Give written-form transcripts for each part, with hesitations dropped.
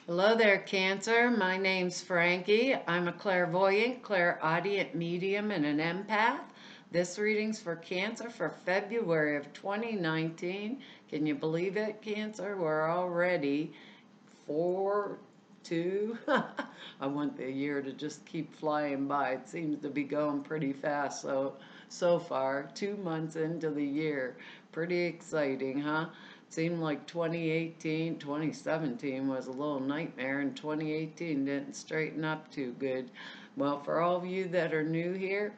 Hello there, Cancer. My name's Frankie. I'm a clairvoyant, clairaudient medium, and an empath. This reading's for Cancer for February of 2019. Can you believe it, Cancer? We're already 4-2. I want the year to just keep flying by. It seems to be going pretty fast so far. 2 months into the year. Pretty exciting, huh? Seemed like 2018, 2017 was a little nightmare, and 2018 didn't straighten up too good. Well, for all of you that are new here,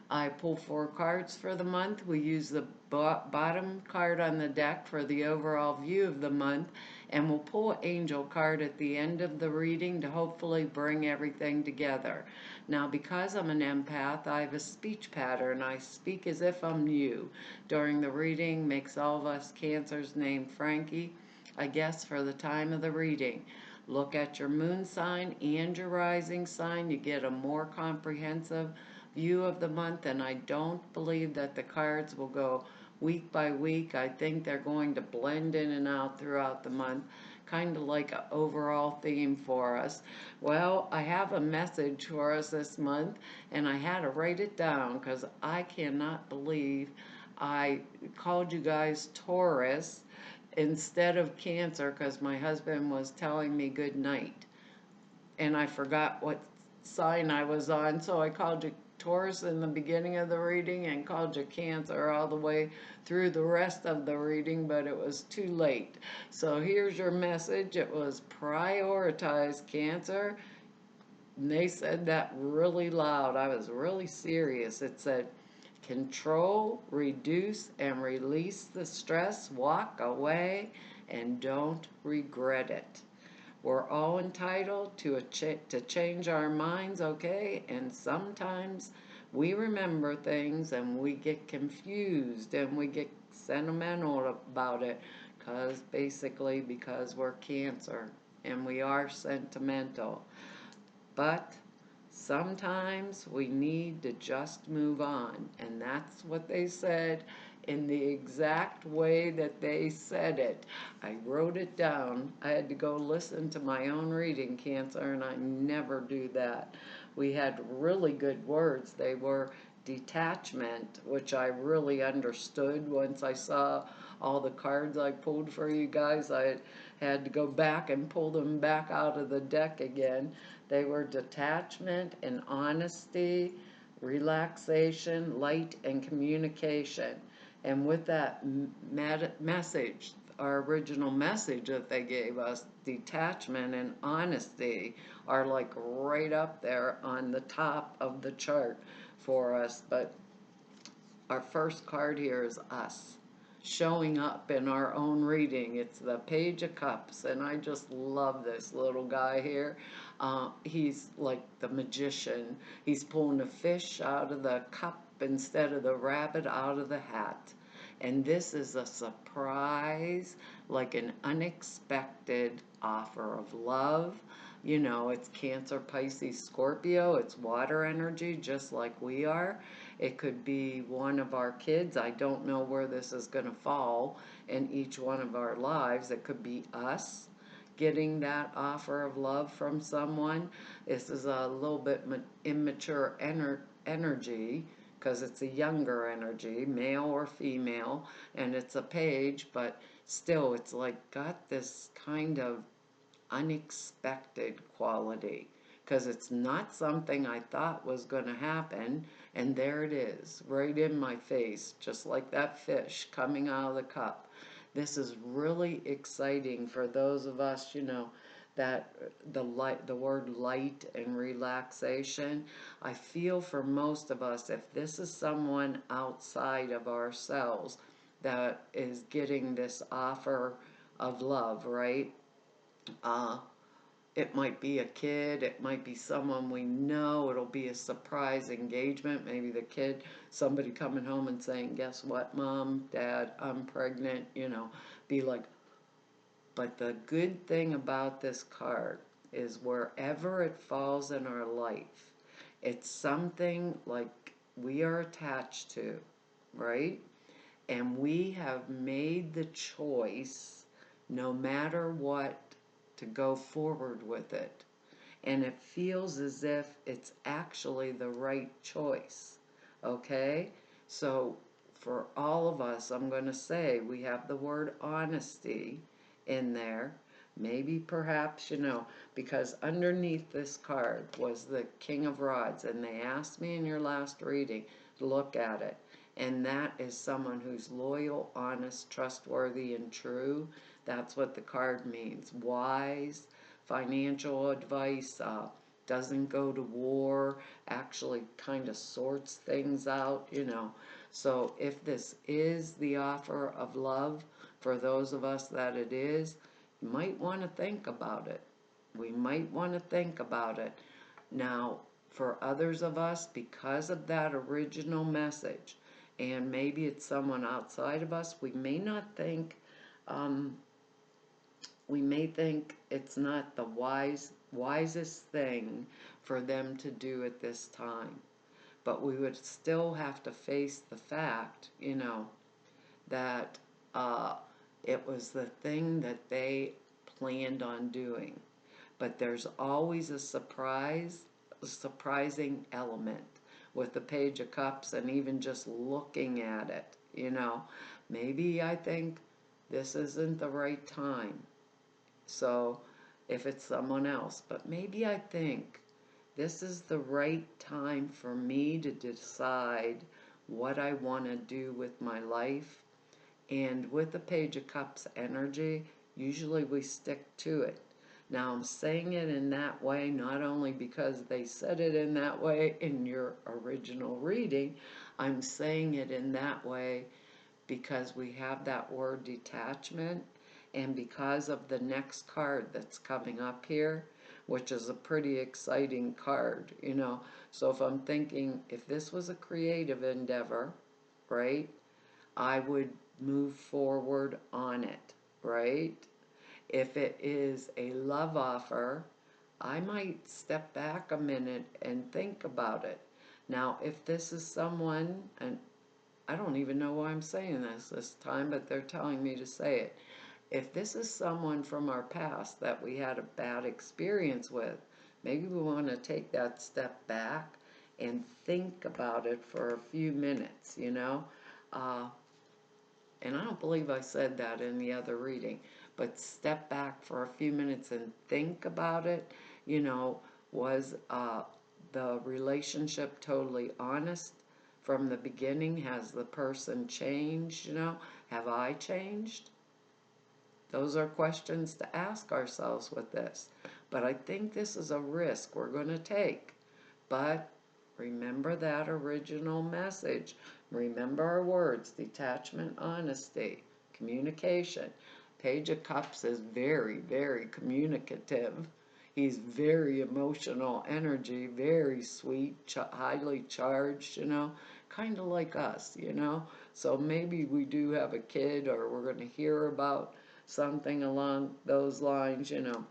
I pull 4 cards for the month. We use the bottom card on the deck for the overall view of the month, and we'll pull an angel card at the end of the reading to hopefully bring everything together. Now, because I'm an empath, I have a speech pattern. I speak as if I'm you. During the reading, makes all of us Cancers named Frankie, I guess, for the time of the reading. Look at your moon sign and your rising sign. You get a more comprehensive view of the month, and I don't believe that the cards will go week by week. I think they're going to blend in and out throughout the month, kind of like an overall theme for us. Well, I have a message for us this month, and I had to write it down because I cannot believe I called you guys Taurus instead of Cancer because my husband was telling me good night and I forgot what sign I was on, so I called you Taurus in the beginning of the reading and called you Cancer all the way through the rest of the reading, but it was too late. So here's your message. It was prioritize Cancer. And they said that really loud. I was really serious. It said, control, reduce, and release the stress, walk away, and don't regret it. We're all entitled to change our minds, okay? And sometimes we remember things and we get confused and we get sentimental about it because we're Cancer and we are sentimental. But sometimes we need to just move on, and that's what they said in the exact way that they said it. I wrote it down. I had to go listen to my own reading, Cancer, and I never do that. We had really good words. They were detachment, which I really understood once I saw all the cards I pulled for you guys. I had to go back and pull them back out of the deck again. They were detachment and honesty, relaxation, light, and communication. And with that message, our original message that they gave us, detachment and honesty, are like right up there on the top of the chart for us. But our first card here is us showing up in our own reading. It's the Page of Cups, and I just love this little guy here. He's like the magician. He's pulling a fish out of the cup instead of the rabbit out of the hat. And this is a surprise, like an unexpected offer of love. You know, it's Cancer, Pisces, Scorpio. It's water energy, just like we are. It could be one of our kids. I don't know where this is going to fall in each one of our lives. It could be us getting that offer of love from someone. This is a little bit immature energy because it's a younger energy, male or female, and it's a page, but still it's like got this kind of unexpected quality because it's not something I thought was going to happen, and there it is, right in my face, just like that fish coming out of the cup. This is really exciting for those of us, that the word light and relaxation. I feel for most of us, if this is someone outside of ourselves that is getting this offer of love, right? Uh, it might be a kid, it might be someone we know, it'll be a surprise engagement. Maybe the kid, somebody coming home and saying, guess what, mom, dad, I'm pregnant, be like, but the good thing about this card is wherever it falls in our life, it's something like we are attached to, right? And we have made the choice, no matter what to go forward with it. And it feels as if it's actually the right choice. Okay? So for all of us, I'm going to say we have the word honesty in there. Maybe perhaps, because underneath this card was the King of Rods, and they asked me in your last reading to look at it. And that is someone who's loyal, honest, trustworthy, and true. That's what the card means. Wise, financial advice, doesn't go to war, actually kind of sorts things out. So if this is the offer of love for those of us that it is, you might want to think about it. We might want to think about it. Now, for others of us, because of that original message, and maybe it's someone outside of us, um, we may think it's not the wisest thing for them to do at this time. But we would still have to face the fact, that it was the thing that they planned on doing. But there's always a surprising element with the Page of Cups, and even just looking at it. Maybe I think this isn't the right time. So if it's someone else, but maybe I think this is the right time for me to decide what I want to do with my life. And with the Page of Cups energy, usually we stick to it. Now I'm saying it in that way not only because they said it in that way in your original reading, I'm saying it in that way because we have that word detachment, and because of the next card that's coming up here, which is a pretty exciting card. So if I'm thinking, if this was a creative endeavor, right, I would move forward on it, right? If it is a love offer, I might step back a minute and think about it. Now, if this is someone, and I don't even know why I'm saying this time, but they're telling me to say it. If this is someone from our past that we had a bad experience with, maybe we want to take that step back and think about it for a few minutes. And I don't believe I said that in the other reading, but step back for a few minutes and think about it. Was the relationship totally honest from the beginning? Has the person changed? Have I changed? Those are questions to ask ourselves with this. But I think this is a risk we're going to take. But remember that original message. Remember our words: detachment, honesty, communication. Page of Cups is very, very communicative. He's very emotional energy, very sweet, highly charged, kind of like us. So maybe we do have a kid, or we're going to hear about something along those lines. I'm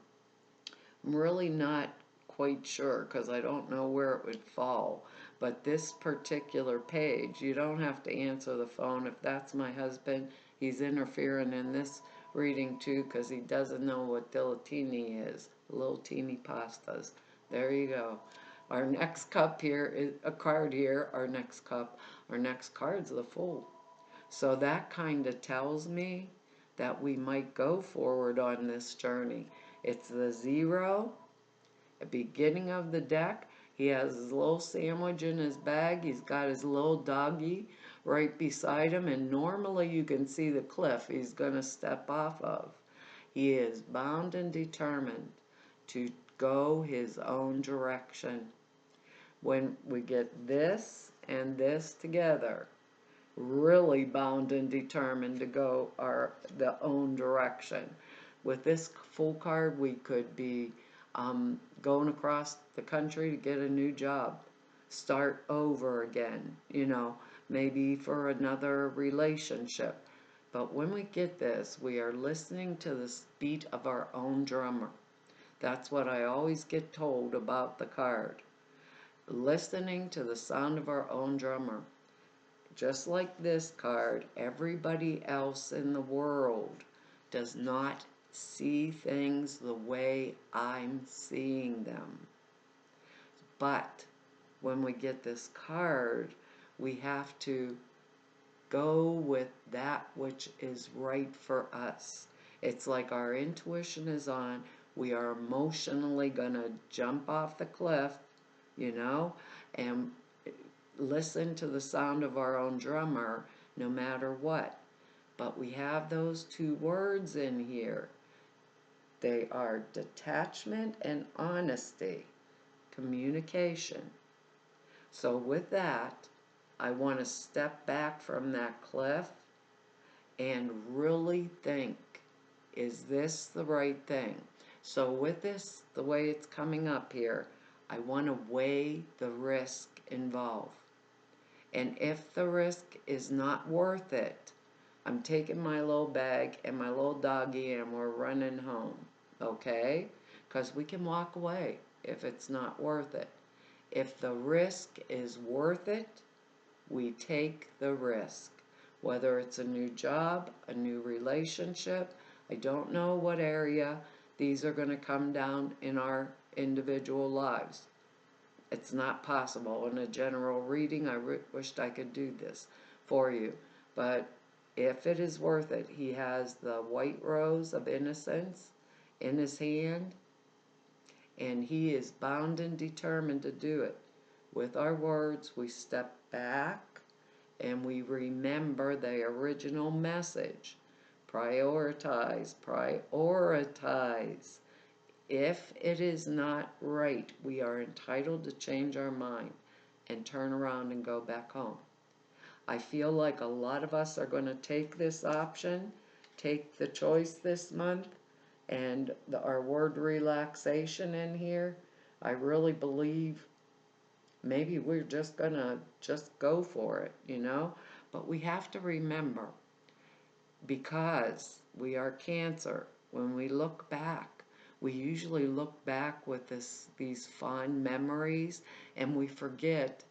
really not quite sure because I don't know where it would fall. But this particular page, you don't have to answer the phone. If that's my husband, he's interfering in this reading too because he doesn't know what dilatini is. Little teeny pastas. There you go. Our next cup here is a card here. Our next card's the Fool. So that kind of tells me that we might go forward on this journey. It's the Zero, the beginning of the deck. He has his little sandwich in his bag. He's got his little doggy right beside him, and normally you can see the cliff he's going to step off of. He is bound and determined to go his own direction. When we get this and this together, really bound and determined to go the own direction. With this Fool card, we could be going across the country to get a new job, start over again, maybe for another relationship. But when we get this, we are listening to the beat of our own drummer. That's what I always get told about the card. Listening to the sound of our own drummer. Just like this card, everybody else in the world does not see things the way I'm seeing them. But when we get this card, we have to go with that which is right for us. It's like our intuition is on. We are emotionally going to jump off the cliff, and listen to the sound of our own drummer no matter what. But we have those two words in here. They are detachment and honesty, communication. So with that, I want to step back from that cliff and really think, is this the right thing? So with this, the way it's coming up here, I want to weigh the risk involved. And if the risk is not worth it, I'm taking my little bag and my little doggy and we're running home, okay? Because we can walk away if it's not worth it. If the risk is worth it, we take the risk. Whether it's a new job, a new relationship, I don't know what area these are going to come down in our individual lives. It's not possible. In a general reading, I wished I could do this for you. But if it is worth it, he has the white rose of innocence in his hand, and he is bound and determined to do it. With our words, we step back and we remember the original message. Prioritize, prioritize. If it is not right, we are entitled to change our mind and turn around and go back home. I feel like a lot of us are going to take this option, take the choice this month, and our word relaxation in here. I really believe maybe we're just going to just go for it, But we have to remember, because we are Cancer, when we look back, we usually look back with these fond memories, and we forget,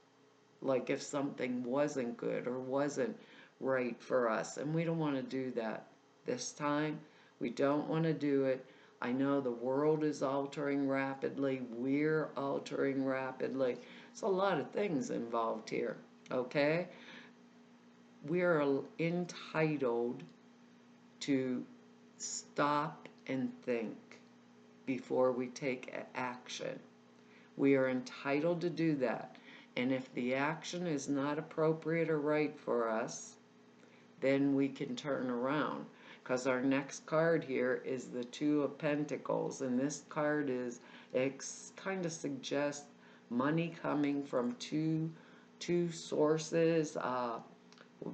like if something wasn't good or wasn't right for us, and we don't want to do that this time. We don't want to do it. I know the world is altering rapidly. We're altering rapidly. There's a lot of things involved here, okay? We are entitled to stop and think before we take action. We are entitled to do that. And if the action is not appropriate or right for us, then we can turn around. Because our next card here is the Two of Pentacles. And this card kind of suggests money coming from two sources,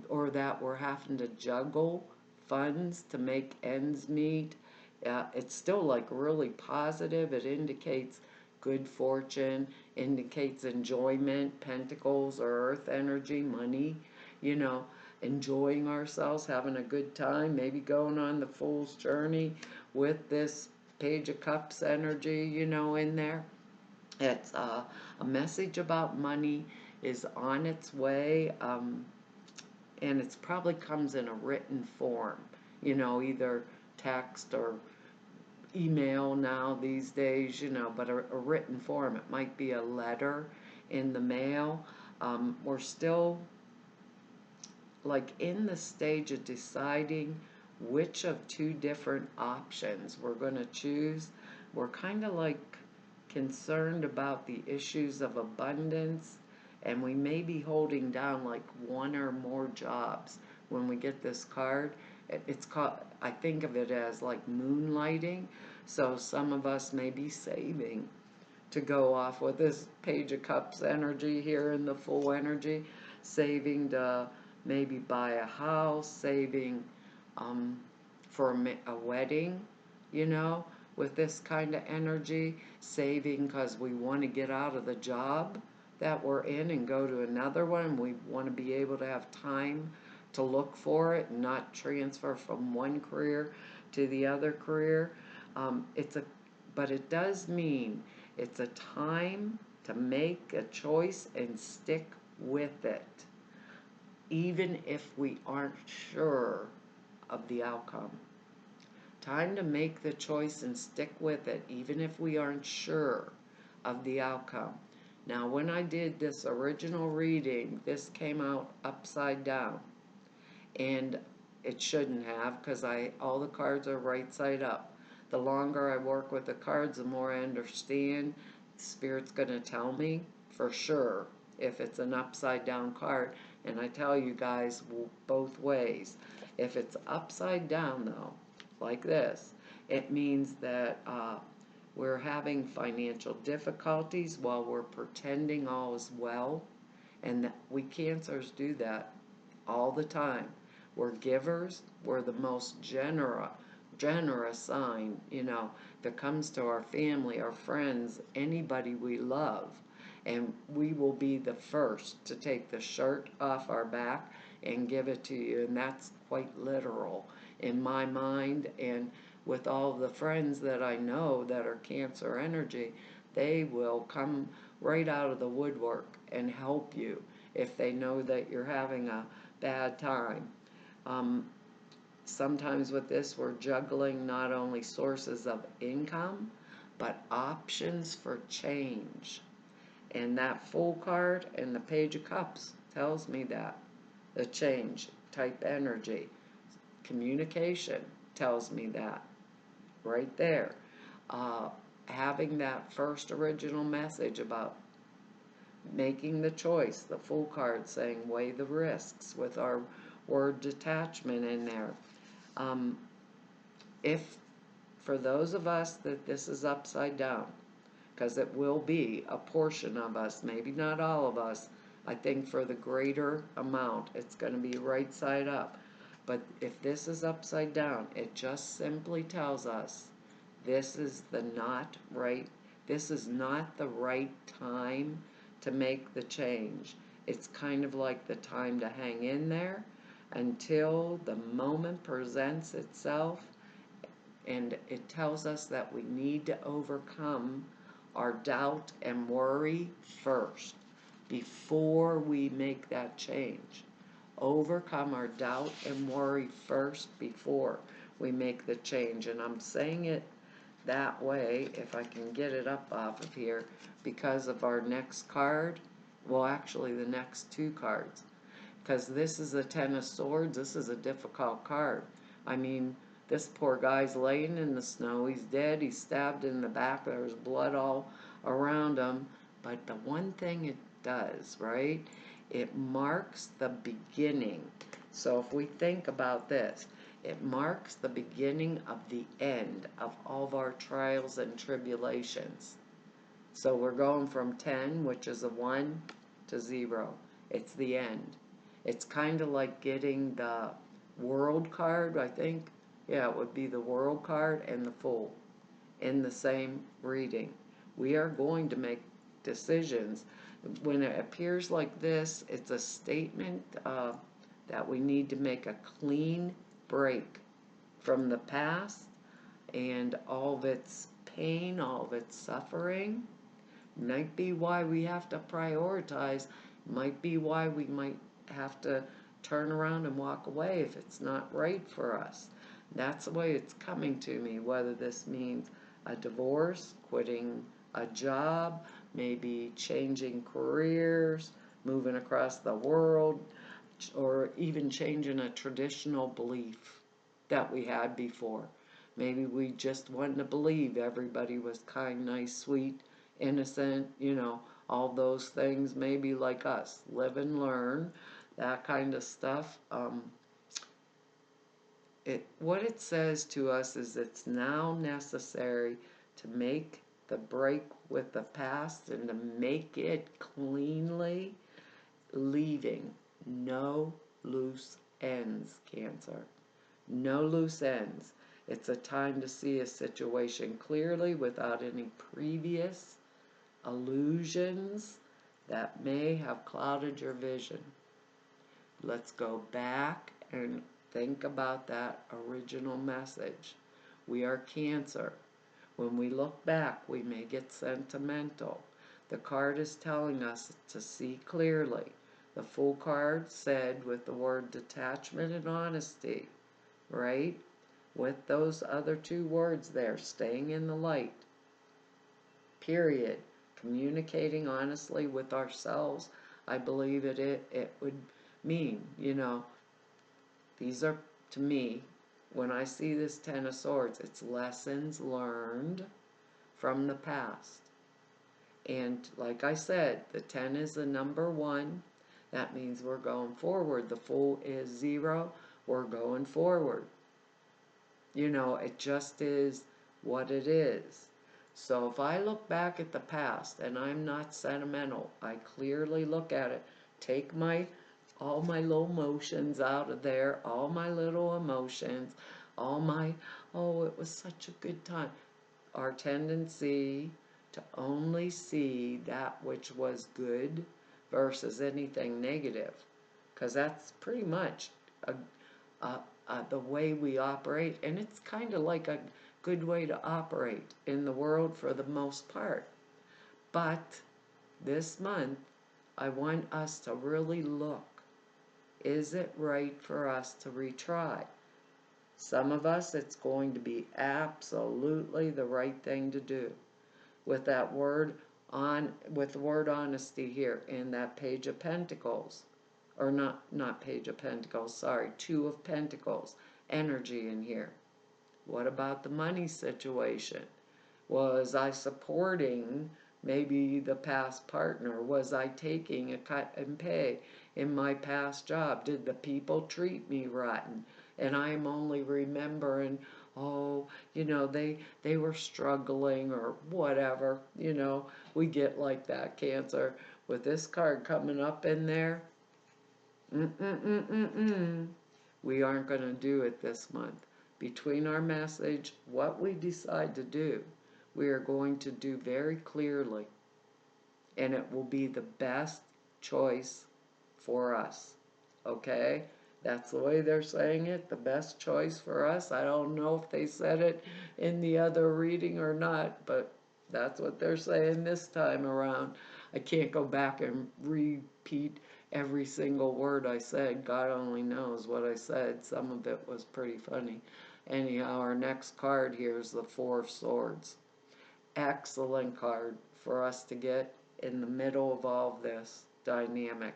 or that we're having to juggle funds to make ends meet. It's still like really positive. It indicates good fortune, indicates enjoyment, pentacles or earth energy, money, enjoying ourselves, having a good time, maybe going on the Fool's Journey with this Page of Cups energy, in there. It's a message about money is on its way, and it probably comes in a written form, either text or email now these days, but a written form. It might be a letter in the mail. We're still like in the stage of deciding which of two different options we're going to choose. We're kind of like concerned about the issues of abundance, and we may be holding down like one or more jobs when we get this card. It's called, I think of it as like moonlighting. So some of us may be saving to go off with this Page of Cups energy here in the full energy, saving to maybe buy a house, saving for a wedding, with this kind of energy, saving because we want to get out of the job that we're in and go to another one. We want to be able to have time to look for it and not transfer from one career to the other career. But it does mean it's a time to make a choice and stick with it, even if we aren't sure of the outcome. time to make the choice and stick with it, even if we aren't sure of the outcome. Now, when I did this original reading, this came out upside down, and it shouldn't have, because all the cards are right side up. The longer I work with the cards, the more I understand. Spirit's going to tell me for sure if it's an upside down card, and I tell you guys both ways. If it's upside down, though, like this, it means that we're having financial difficulties while we're pretending all is well, and that we Cancers do that all the time. We're givers. We're the most generous sign, that comes to our family, our friends, anybody we love. And we will be the first to take the shirt off our back and give it to you. And that's quite literal in my mind. And with all the friends that I know that are Cancer energy, they will come right out of the woodwork and help you if they know that you're having a bad time. Sometimes with this, we're juggling not only sources of income, but options for change. And that Fool card and the Page of Cups tells me that. The change type energy. Communication tells me that. Right there. Having that first original message about making the choice. The Fool card saying weigh the risks with our word detachment in there. If for those of us that this is upside down, because it will be a portion of us, maybe not all of us, I think for the greater amount it's going to be right side up. But if this is upside down, it just simply tells us this is not the right time to make the change. It's kind of like the time to hang in there until the moment presents itself, and it tells us that we need to overcome our doubt and worry first before we make that change. Overcome our doubt and worry first before we make the change. And I'm saying it that way, if I can get it up off of here, because of our next card. Well, actually the next two cards, because this is a Ten of Swords. This is a difficult card. I mean, this poor guy's laying in the snow. He's dead. He's stabbed in the back. There's blood all around him. But the one thing it does, right, it marks the beginning. So if we think about this, it marks the beginning of the end of all of our trials and tribulations. So we're going from 10, which is a 1, to 0. It's the end. It's kind of like getting the World card, I think. Yeah, it would be the World card and the Fool in the same reading. We are going to make decisions. When it appears like this, it's a statement that we need to make a clean break from the past and all of its pain, all of its suffering. Might be why we have to prioritize. Might be why we might have to turn around and walk away if it's not right for us. That's the way it's coming to me, whether this means a divorce, quitting a job, maybe changing careers, moving across the world, or even changing a traditional belief that we had before. Maybe we just wanted to believe everybody was kind, nice, sweet, innocent, all those things, maybe like us, live and learn, that kind of stuff. What it says to us is it's now necessary to make the break with the past and to make it cleanly, leaving no loose ends, Cancer. No loose ends. It's a time to see a situation clearly without any previous illusions that may have clouded your vision. Let's go back and think about that original message. We are Cancer. When we look back, we may get sentimental. The card is telling us to see clearly. The Fool card said with the word detachment and honesty, right? with those other two words there, staying in the light, period, communicating honestly with ourselves, I believe it would mean, these are, to me, when I see this Ten of Swords, it's lessons learned from the past. And like I said, the 10 is the number 1. That means we're going forward. The Fool is 0. We're going forward. It just is what it is. So if I look back at the past, and I'm not sentimental, I clearly look at it, take all my little emotions out of there, all my little emotions, all my, oh, it was such a good time. Our tendency to only see that which was good versus anything negative, because that's pretty much the way we operate, and it's kind of like a good way to operate in the world for the most part. But this month, I want us to really look. Is it right for us to retry? Some of us, it's going to be absolutely the right thing to do. With that word with the word honesty here in that Page of Pentacles, or not Page of Pentacles, sorry, 2 of Pentacles energy in here. What about the money situation? Was I supporting maybe the past partner? Was I taking a cut and pay in my past job? Did the people treat me rotten? And I'm only remembering, oh, they were struggling or whatever. We get like that, Cancer. With this card coming up in there, we aren't going to do it this month. Between our message, what we decide to do, we are going to do very clearly, and it will be the best choice for us. Okay? That's the way they're saying it, the best choice for us. I don't know if they said it in the other reading or not, but that's what they're saying this time around. I can't go back and repeat every single word I said. God only knows what I said. Some of it was pretty funny. Anyhow, our next card here is the Four of Swords. Excellent card for us to get in the middle of all of this dynamic,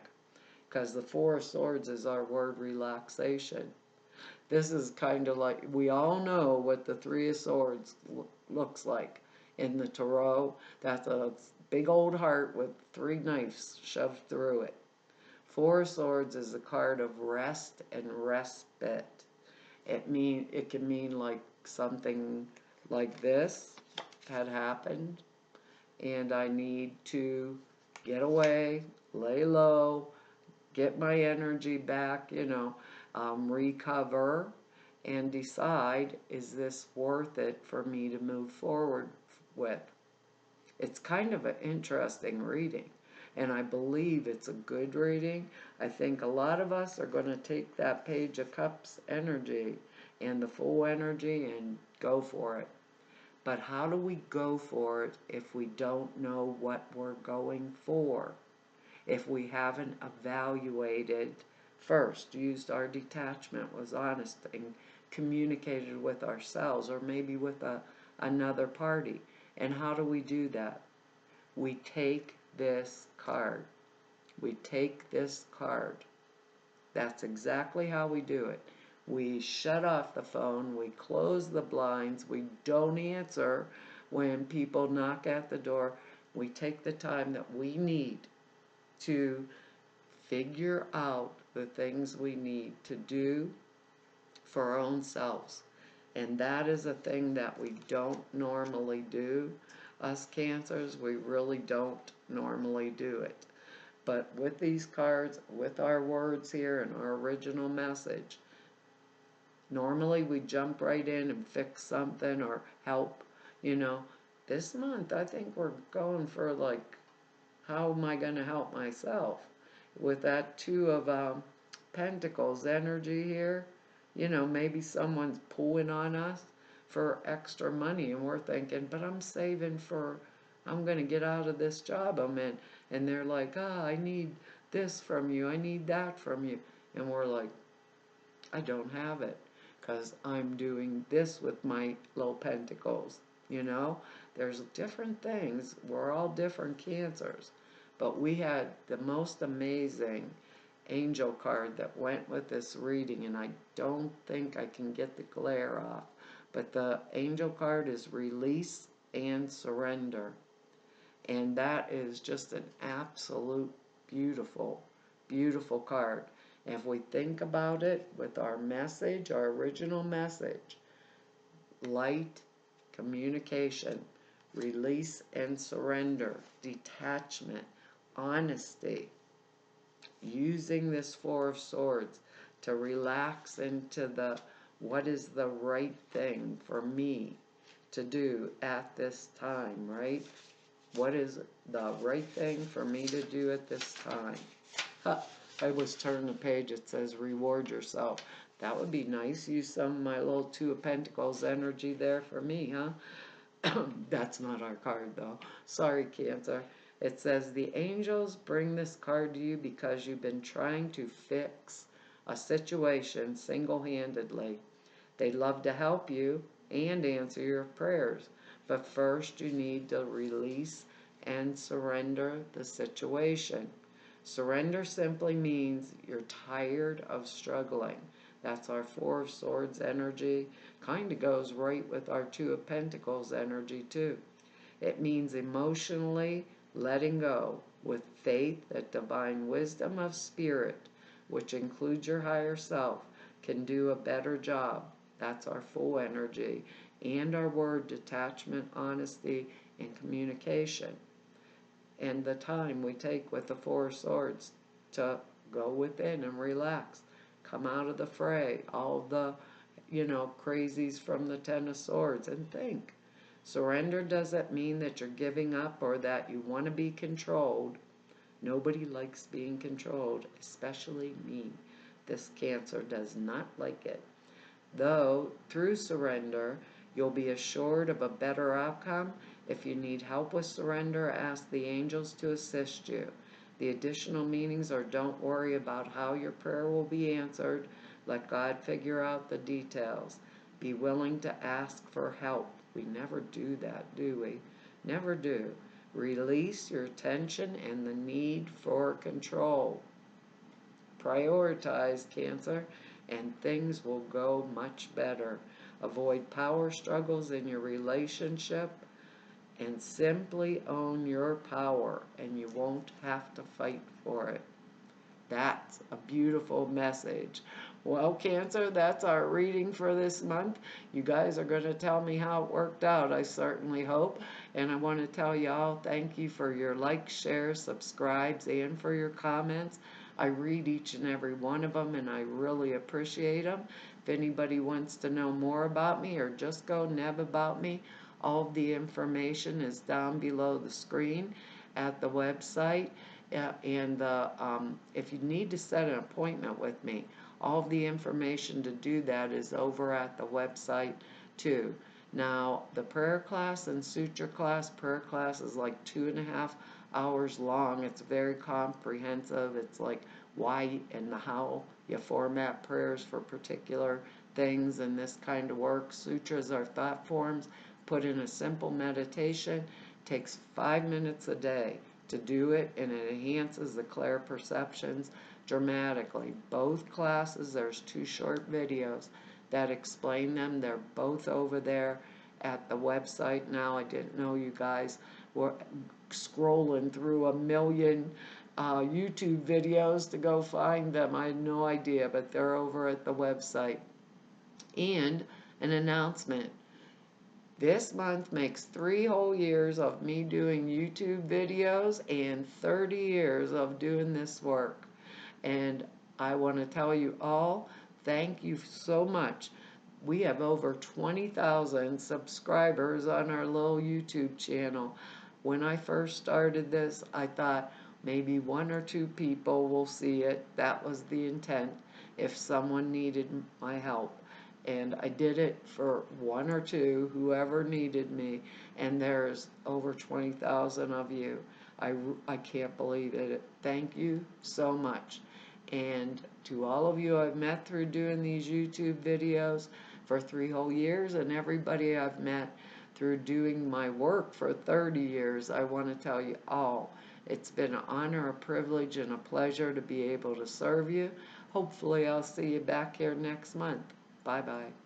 because the Four of Swords is our word relaxation. This is kind of like, we all know what the Three of Swords looks like in the tarot. That's a big old heart with 3 knives shoved through it. Four of Swords is a card of rest and respite. It can mean like something like this had happened, and I need to get away, lay low, get my energy back, recover, and decide, is this worth it for me to move forward with? It's kind of an interesting reading, and I believe it's a good reading. I think a lot of us are going to take that Page of Cups energy and the Fool energy and go for it. But how do we go for it if we don't know what we're going for? If we haven't evaluated first, used our detachment, was honest, and communicated with ourselves or maybe with another party. And how do we do that? We take this card. We take this card. That's exactly how we do it. We shut off the phone, we close the blinds, we don't answer when people knock at the door. We take the time that we need to figure out the things we need to do for our own selves. And that is a thing that we don't normally do. Us Cancers, we really don't normally do it. But with these cards, with our words here and our original message, normally we jump right in and fix something or help. This month I think we're going for like, how am I going to help myself? With that Two of Pentacles energy here, maybe someone's pulling on us for extra money and we're thinking, but I'm saving I'm going to get out of this job I'm in. And they're like, I need this from you, I need that from you. And we're like, I don't have it. because I'm doing this with my little pentacles. You know, there's different things. We're all different Cancers. But we had the most amazing angel card that went with this reading, and I don't think I can get the glare off. But the angel card is release and surrender. And that is just an absolute beautiful, beautiful card. And if we think about it with our message, our original message, light, communication, release and surrender, detachment, honesty, using this Four of Swords to relax into the what is the right thing for me to do at this time, right? What is the right thing for me to do at this time? Huh, I was turning the page, it says reward yourself. That would be nice. Use some of my little Two of Pentacles energy there for me, huh? That's not our card though. Sorry, Cancer. It says the angels bring this card to you because you've been trying to fix a situation single-handedly. They'd love to help you and answer your prayers, but first you need to release and surrender the situation. Surrender simply means you're tired of struggling. That's our Four of Swords energy. Kind of goes right with our Two of Pentacles energy too. It means emotionally letting go with faith that divine wisdom of spirit, which includes your higher self, can do a better job. That's our Fool energy. And our word detachment, honesty, and communication. And the time we take with the Four of Swords to go within and relax. Come out of the fray. All the, crazies from the Ten of Swords, and think. Surrender doesn't mean that you're giving up or that you want to be controlled. Nobody likes being controlled, especially me. This Cancer does not like it. Though, through surrender, you'll be assured of a better outcome. If you need help with surrender, ask the angels to assist you. The additional meanings are don't worry about how your prayer will be answered. Let God figure out the details. Be willing to ask for help. We never do that, do we? Never do. Release your tension and the need for control. Prioritize, Cancer, and things will go much better. Avoid power struggles in your relationship and simply own your power, and you won't have to fight for it. That's a beautiful message. Well, Cancer, that's our reading for this month. You guys are going to tell me how it worked out, I certainly hope. And I want to tell y'all thank you for your likes, shares, subscribes, and for your comments. I read each and every one of them, and I really appreciate them. If anybody wants to know more about me or just go neb about me, all of the information is down below the screen at the website. And if you need to set an appointment with me, all of the information to do that is over at the website too. Now, the prayer class and suture class, prayer class is like 2.5 hours long. It's very comprehensive. It's like why and how you format prayers for particular things and this kind of work. Sutras are thought forms put in a simple meditation. Takes 5 minutes a day to do it, and it enhances the clear perceptions dramatically. Both classes, there's 2 short videos that explain them. They're both over there at the website now. I didn't know you guys were scrolling through 1 million YouTube videos to go find them. I had no idea, but they're over at the website. And an announcement. This month makes 3 whole years of me doing YouTube videos and 30 years of doing this work. And I want to tell you all, thank you so much. We have over 20,000 subscribers on our little YouTube channel. When I first started this, I thought maybe 1 or 2 people will see it. That was the intent if someone needed my help. And I did it for 1 or 2, whoever needed me, and there's over 20,000 of you. I can't believe it. Thank you so much. And to all of you I've met through doing these YouTube videos for 3 whole years, and everybody I've met through doing my work for 30 years, I want to tell you all, it's been an honor, a privilege, and a pleasure to be able to serve you. Hopefully I'll see you back here next month. Bye-bye.